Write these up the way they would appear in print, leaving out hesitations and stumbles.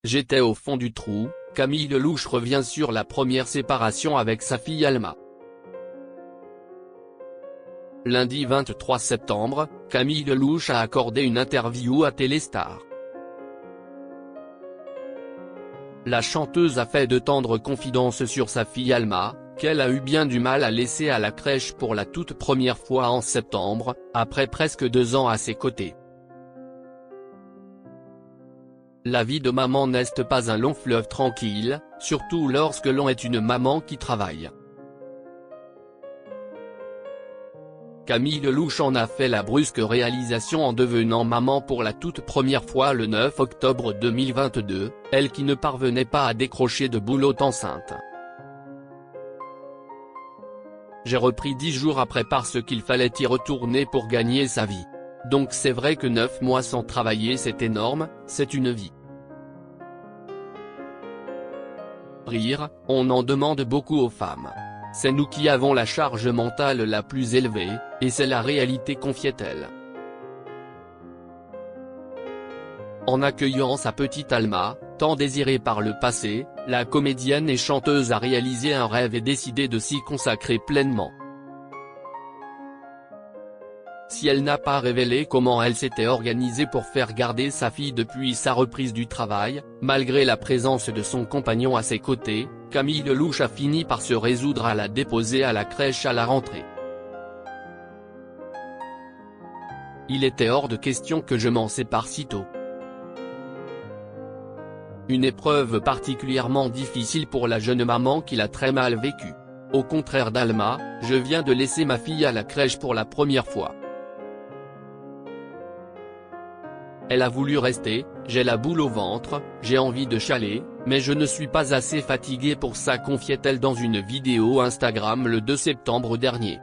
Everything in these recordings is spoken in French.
J'étais au fond du trou. Camille Lelouch revient sur la première séparation avec sa fille Alma. Lundi 23 septembre, Camille Lelouch a accordé une interview à Téléstar. La chanteuse a fait de tendres confidences sur sa fille Alma, qu'elle a eu bien du mal à laisser à la crèche pour la toute première fois en septembre, après presque 2 ans à ses côtés. La vie de maman n'est pas un long fleuve tranquille, surtout lorsque l'on est une maman qui travaille. Camille Lelouch en a fait la brusque réalisation en devenant maman pour la toute première fois le 9 octobre 2022, elle qui ne parvenait pas à décrocher de boulot enceinte. J'ai repris 10 jours après parce qu'il fallait y retourner pour gagner sa vie. Donc c'est vrai que 9 mois sans travailler c'est énorme, c'est une vie. Rire, on en demande beaucoup aux femmes. C'est nous qui avons la charge mentale la plus élevée, et c'est la réalité, confiait-elle. En accueillant sa petite Alma, tant désirée par le passé, la comédienne et chanteuse a réalisé un rêve et décidé de s'y consacrer pleinement. Si elle n'a pas révélé comment elle s'était organisée pour faire garder sa fille depuis sa reprise du travail, malgré la présence de son compagnon à ses côtés, Camille Lelouch a fini par se résoudre à la déposer à la crèche à la rentrée. Il était hors de question que je m'en sépare si tôt. Une épreuve particulièrement difficile pour la jeune maman qui l'a très mal vécue. Au contraire d'Alma, je viens de laisser ma fille à la crèche pour la première fois. Elle a voulu rester, j'ai la boule au ventre, j'ai envie de chialer, mais je ne suis pas assez fatiguée pour ça, confiait-elle dans une vidéo Instagram le 2 septembre dernier.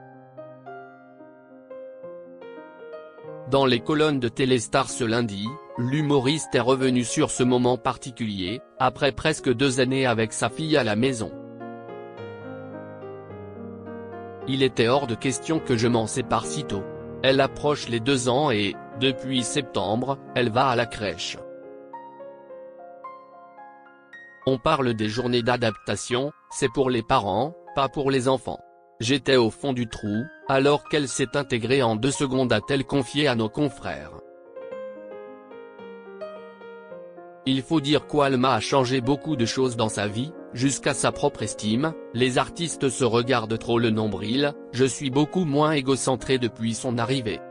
Dans les colonnes de Téléstar ce lundi, l'humoriste est revenu sur ce moment particulier, après presque 2 années avec sa fille à la maison. Il était hors de question que je m'en sépare si tôt. Elle approche les 2 ans et, depuis septembre, elle va à la crèche. On parle des journées d'adaptation, c'est pour les parents, pas pour les enfants. J'étais au fond du trou, alors qu'elle s'est intégrée en 2 secondes, a-t-elle confié à nos confrères. Il faut dire qu'Alma a changé beaucoup de choses dans sa vie, jusqu'à sa propre estime. Les artistes se regardent trop le nombril, je suis beaucoup moins égocentré depuis son arrivée.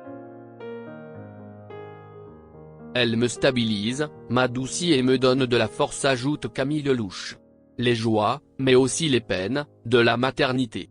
Elle me stabilise, m'adoucit et me donne de la force, ajoute Camille Lelouch. Les joies, mais aussi les peines, de la maternité.